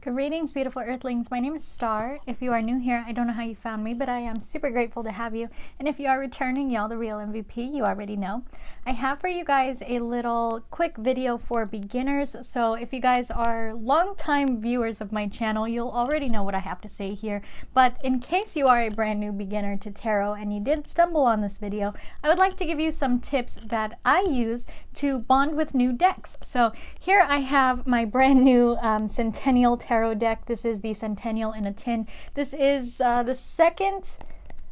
Greetings, beautiful earthlings. My name is Star. If you are new here, I don't know how you found me, but I am super grateful to have you. And if you are returning, y'all the real MVP, you already know. I have for you guys a little quick video for beginners. So if you guys are longtime viewers of my channel, you'll already know what I have to say here. But in case you are a brand new beginner to tarot and you did stumble on this video, I would like to give you some tips that I use to bond with new decks. So here I have my brand new Centennial Tarot deck. This is the Centennial in a tin. This is the second,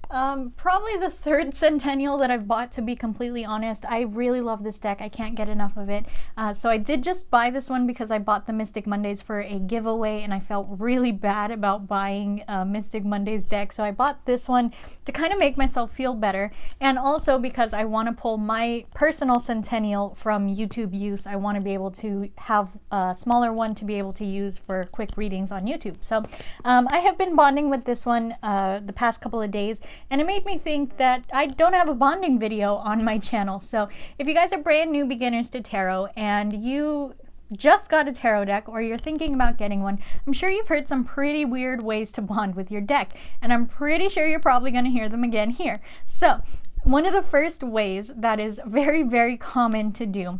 probably the third Centennial that I've bought, to be completely honest. I really love this deck. I can't get enough of it. So I did just buy this one because I bought the Mystic Mondays for a giveaway and I felt really bad about buying Mystic Mondays deck. So I bought this one to kind of make myself feel better, and also because I want to pull my personal Centennial from YouTube use. I want to be able to have a smaller one to be able to use for quick readings on YouTube. So I have been bonding with this one the past couple of days, and it made me think that I don't have a bonding video on my channel. So if you guys are brand new beginners to tarot and you just got a tarot deck or you're thinking about getting one, I'm sure you've heard some pretty weird ways to bond with your deck, and I'm pretty sure you're probably going to hear them again here. So one of the first ways that is very, very common to do,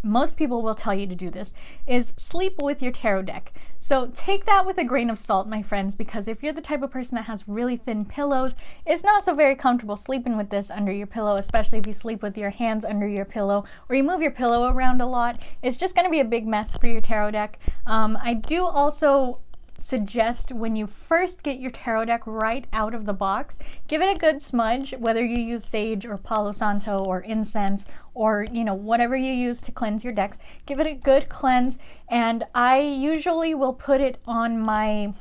most people will tell you to do this, is sleep with your tarot deck. So take that with a grain of salt, my friends, because if you're the type of person that has really thin pillows, it's not so very comfortable sleeping with this under your pillow, especially if you sleep with your hands under your pillow or you move your pillow around a lot. It's just going to be a big mess for your tarot deck. I do also suggest, when you first get your tarot deck right out of the box, give it a good smudge, whether you use sage or Palo Santo or incense or whatever you use to cleanse your decks. Give it a good cleanse, and I usually will put it on my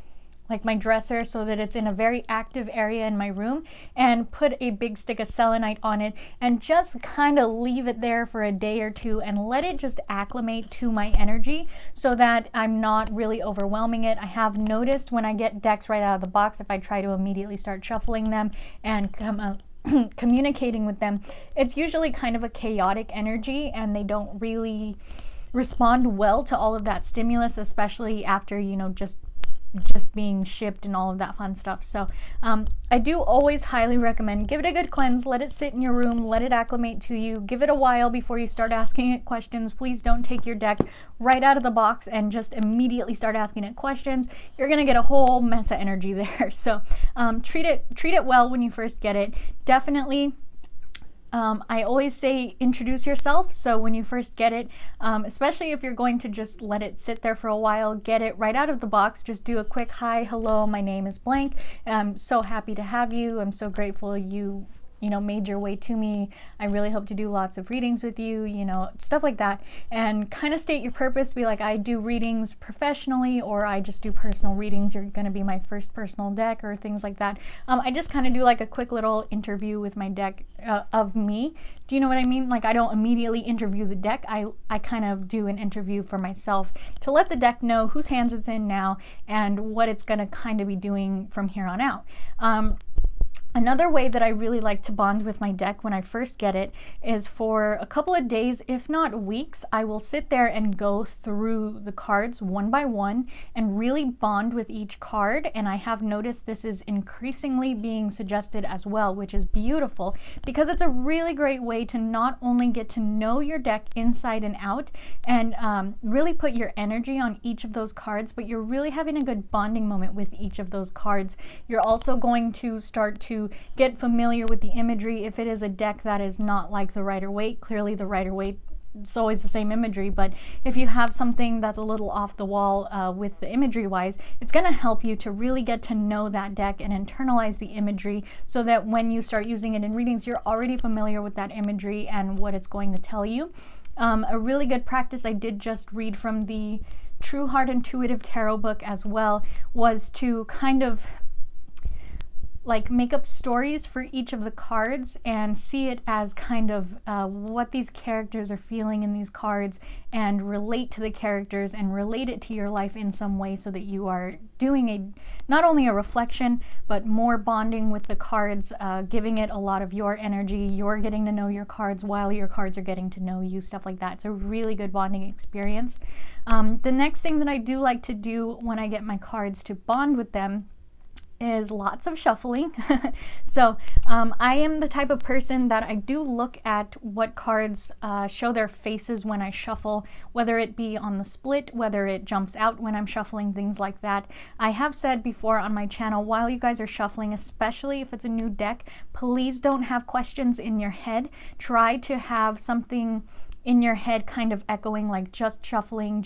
dresser so that it's in a very active area in my room, and put a big stick of selenite on it and just kind of leave it there for a day or two and let it just acclimate to my energy so that I'm not really overwhelming it. I have noticed when I get decks right out of the box, if I try to immediately start shuffling them and communicating with them, it's usually kind of a chaotic energy and they don't really respond well to all of that stimulus, especially after just being shipped and all of that fun stuff. So I do always highly recommend give it a good cleanse, let it sit in your room, let it acclimate to you, give it a while before you start asking it questions. Please don't take your deck right out of the box and just immediately start asking it questions. You're gonna get a whole mess of energy there. So treat it well when you first get it. Definitely I always say introduce yourself. So when you first get it, especially if you're going to just let it sit there for a while, get it right out of the box. Just do a quick hi, hello, my name is blank. I'm so happy to have you. I'm so grateful you made your way to me. I really hope to do lots of readings with you, stuff like that. And kind of state your purpose. Be like, I do readings professionally, or I just do personal readings. You're going to be my first personal deck, or things like that. I just kind of do like a quick little interview with my deck of me. Do you know what I mean? Like, I don't immediately interview the deck. I kind of do an interview for myself to let the deck know whose hands it's in now and what it's going to kind of be doing from here on out. Another way that I really like to bond with my deck when I first get it is for a couple of days, if not weeks, I will sit there and go through the cards one by one and really bond with each card. And I have noticed this is increasingly being suggested as well, which is beautiful because it's a really great way to not only get to know your deck inside and out and really put your energy on each of those cards, but you're really having a good bonding moment with each of those cards. You're also going to start to get familiar with the imagery. If it is a deck that is not like the Rider-Waite, clearly the Rider-Waite, it's always the same imagery, but if you have something that's a little off the wall with the imagery wise, it's going to help you to really get to know that deck and internalize the imagery so that when you start using it in readings, you're already familiar with that imagery and what it's going to tell you. A really good practice I did just read from the True Heart Intuitive Tarot book as well was to kind of like make up stories for each of the cards and see it as kind of what these characters are feeling in these cards, and relate to the characters and relate it to your life in some way, so that you are doing not only a reflection but more bonding with the cards, giving it a lot of your energy. You're getting to know your cards while your cards are getting to know you, stuff like that. It's a really good bonding experience. The next thing that I do like to do when I get my cards to bond with them is lots of shuffling. So I am the type of person that I do look at what cards show their faces when I shuffle, whether it be on the split, whether it jumps out when I'm shuffling, things like that. I have said before on my channel, while you guys are shuffling, especially if it's a new deck, please don't have questions in your head. Try to have something in your head kind of echoing, like just shuffling,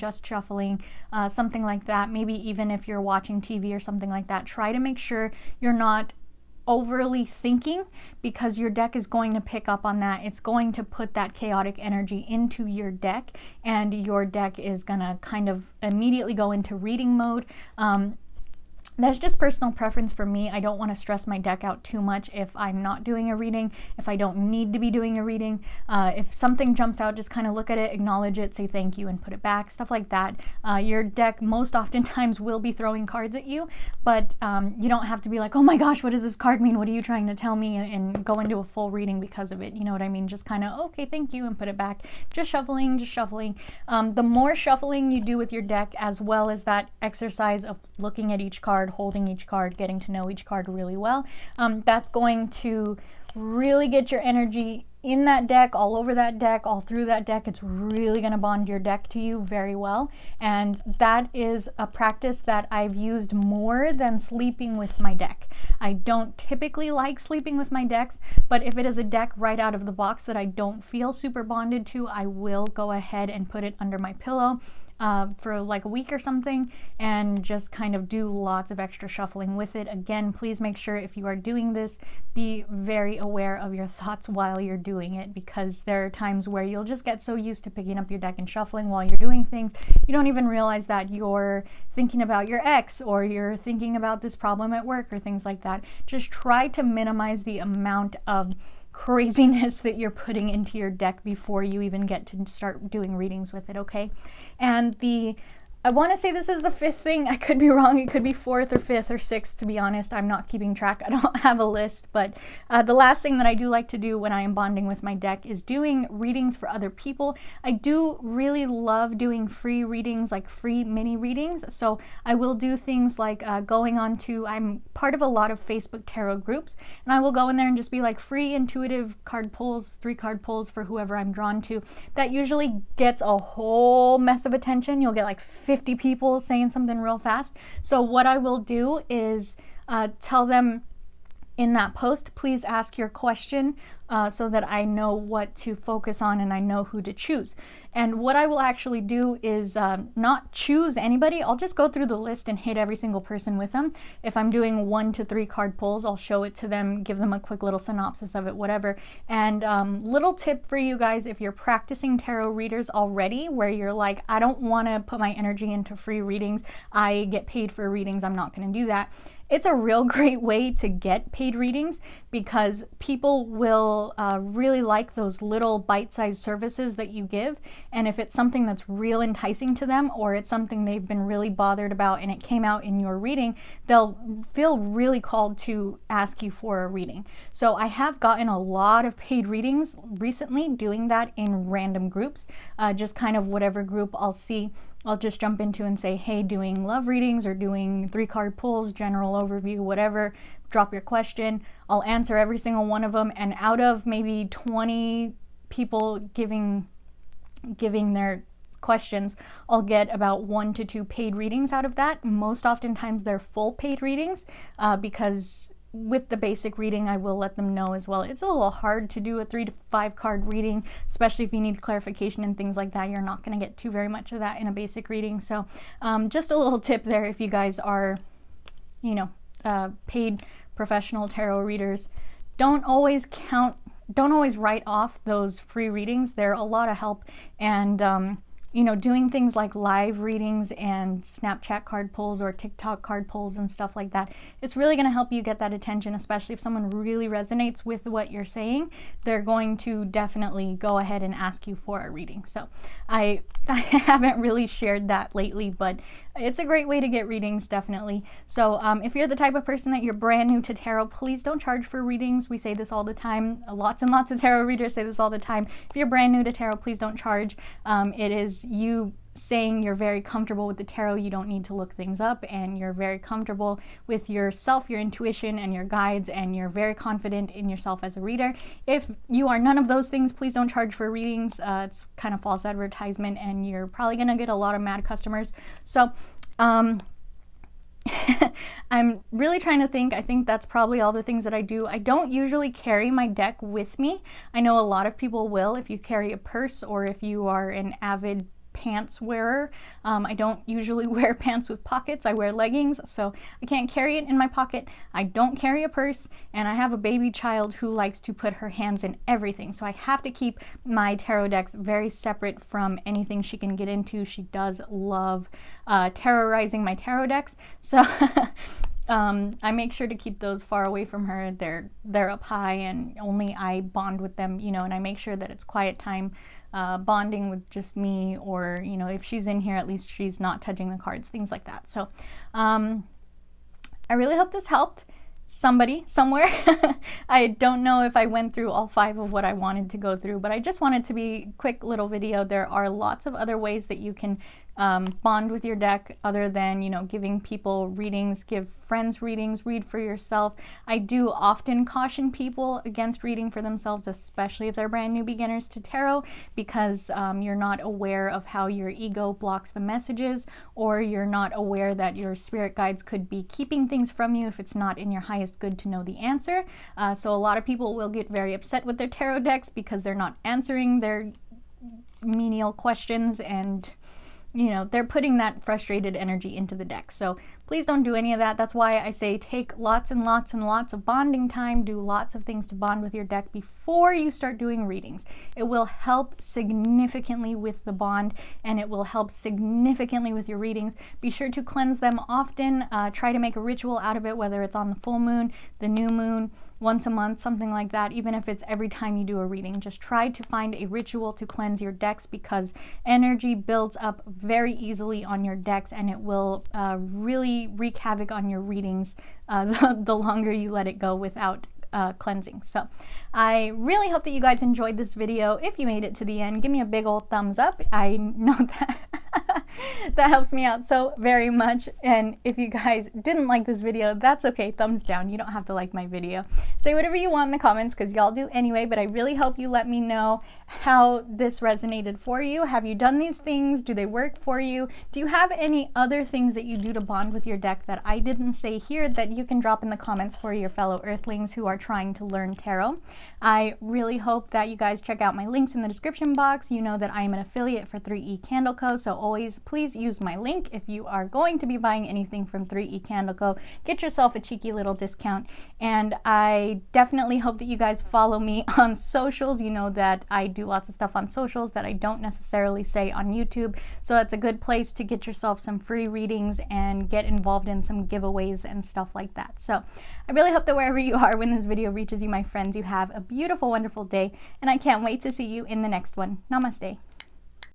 something like that. Maybe even if you're watching TV or something like that, try to make sure you're not overly thinking, because your deck is going to pick up on that. It's going to put that chaotic energy into your deck, and your deck is gonna kind of immediately go into reading mode. That's just personal preference for me. I don't want to stress my deck out too much if I'm not doing a reading, if I don't need to be doing a reading. If something jumps out, just kind of look at it, acknowledge it, say thank you, and put it back, stuff like that. Your deck most oftentimes will be throwing cards at you, but you don't have to be like, oh my gosh, what does this card mean? What are you trying to tell me? And go into a full reading because of it. You know what I mean? Just kind of, okay, thank you, and put it back. Just shuffling, just shuffling. The more shuffling you do with your deck, as well as that exercise of looking at each card, holding each card, getting to know each card really well, that's going to really get your energy in that deck, all over that deck, all through that deck. It's really going to bond your deck to you very well, and that is a practice that I've used more than sleeping with my deck. I don't typically like sleeping with my decks, but if it is a deck right out of the box that I don't feel super bonded to, I will go ahead and put it under my pillow for like a week or something, and just kind of do lots of extra shuffling with it. Again, please make sure if you are doing this, be very aware of your thoughts while you're doing it, because there are times where you'll just get so used to picking up your deck and shuffling while you're doing things, you don't even realize that you're thinking about your ex, or you're thinking about this problem at work, or things like that. Just try to minimize the amount of craziness that you're putting into your deck before you even get to start doing readings with it, okay? And I want to say this is the fifth thing. I could be wrong. It could be fourth or fifth or sixth, to be honest. I'm not keeping track. I don't have a list. But the last thing that I do like to do when I am bonding with my deck is doing readings for other people. I do really love doing free readings, like free mini readings. So I will do things like I'm part of a lot of Facebook tarot groups, and I will go in there and just be like free intuitive card pulls, 3 card pulls for whoever I'm drawn to. That usually gets a whole mess of attention. You'll get like 50 people saying something real fast. So what I will do is tell them in that post, please ask your question so that I know what to focus on and I know who to choose. And what I will actually do is not choose anybody. I'll just go through the list and hit every single person with them. If I'm doing 1 to 3 card pulls, I'll show it to them, give them a quick little synopsis of it, whatever. And little tip for you guys, if you're practicing tarot readers already, where you're like, I don't want to put my energy into free readings, I get paid for readings, I'm not going to do that. It's a real great way to get paid readings, because people will really like those little bite-sized services that you give. And if it's something that's real enticing to them, or it's something they've been really bothered about and it came out in your reading, they'll feel really called to ask you for a reading. So I have gotten a lot of paid readings recently doing that in random groups, just kind of whatever group I'll see. I'll just jump into and say, hey, doing love readings or doing 3 card pulls, general overview, whatever, drop your question. I'll answer every single one of them. And out of maybe 20 people giving their questions, I'll get about 1 to 2 paid readings out of that. Most oftentimes they're full paid readings because with the basic reading, I will let them know as well. It's a little hard to do a 3 to 5 card reading, especially if you need clarification and things like that. You're not going to get very much of that in a basic reading. So just a little tip there if you guys are, paid professional tarot readers. Don't always write off those free readings. They're a lot of help, and doing things like live readings and Snapchat card pulls or TikTok card pulls and stuff like that, it's really going to help you get that attention, especially if someone really resonates with what you're saying. They're going to definitely go ahead and ask you for a reading. So I haven't really shared that lately, but it's a great way to get readings, definitely. So if you're the type of person that you're brand new to tarot, please don't charge for readings. We say this all the time. Lots and lots of tarot readers say this all the time. If you're brand new to tarot, please don't charge. It is you saying you're very comfortable with the tarot. You don't need to look things up, and you're very comfortable with yourself, your intuition, and your guides, and you're very confident in yourself as a reader. If you are none of those things, please don't charge for readings. It's kind of false advertisement, and you're probably going to get a lot of mad customers. So I'm really trying to think. I think that's probably all the things that I do. I don't usually carry my deck with me. I know a lot of people will if you carry a purse or if you are an avid pants wearer. I don't usually wear pants with pockets. I wear leggings, so I can't carry it in my pocket. I don't carry a purse, and I have a baby child who likes to put her hands in everything, so I have to keep my tarot decks very separate from anything she can get into. She does love terrorizing my tarot decks, so I make sure to keep those far away from her. They're up high, and only I bond with them, and I make sure that it's quiet time, bonding with just me, or if she's in here, at least she's not touching the cards, things like that. So I really hope this helped somebody somewhere. I don't know if I went through all 5 of what I wanted to go through, but I just wanted to be a quick little video. There are lots of other ways that you can bond with your deck other than giving people readings. Give friends readings, read for yourself. I do often caution people against reading for themselves, especially if they're brand new beginners to tarot, because you're not aware of how your ego blocks the messages, or you're not aware that your spirit guides could be keeping things from you if it's not in your highest good to know the answer. So a lot of people will get very upset with their tarot decks because they're not answering their menial questions, and they're putting that frustrated energy into the deck. So please don't do any of that. That's why I say take lots and lots and lots of bonding time. Do lots of things to bond with your deck before you start doing readings. It will help significantly with the bond, and it will help significantly with your readings. Be sure to cleanse them often. Try to make a ritual out of it, whether it's on the full moon, the new moon, once a month, something like that. Even if it's every time you do a reading, just try to find a ritual to cleanse your decks, because energy builds up very easily on your decks, and it will really wreak havoc on your readings the longer you let it go without cleansing. So I really hope that you guys enjoyed this video. If you made it to the end, give me a big old thumbs up. I know that that helps me out so very much. And if you guys didn't like this video, that's okay. Thumbs down. You don't have to like my video. Say whatever you want in the comments, because y'all do anyway, but I really hope you let me know how this resonated for you. Have you done these things? Do they work for you? Do you have any other things that you do to bond with your deck that I didn't say here that you can drop in the comments for your fellow earthlings who are trying to learn tarot? I really hope that you guys check out my links in the description box. You know that I am an affiliate for 3E Candle Co, so always please use my link if you are going to be buying anything from 3E Candle Co. Get yourself a cheeky little discount. And I definitely hope that you guys follow me on socials. You know that I do lots of stuff on socials that I don't necessarily say on YouTube, so that's a good place to get yourself some free readings and get involved in some giveaways and stuff like that. So I really hope that wherever you are when this video reaches you, my friends, you have a beautiful, wonderful day, and I can't wait to see you in the next one. Namaste.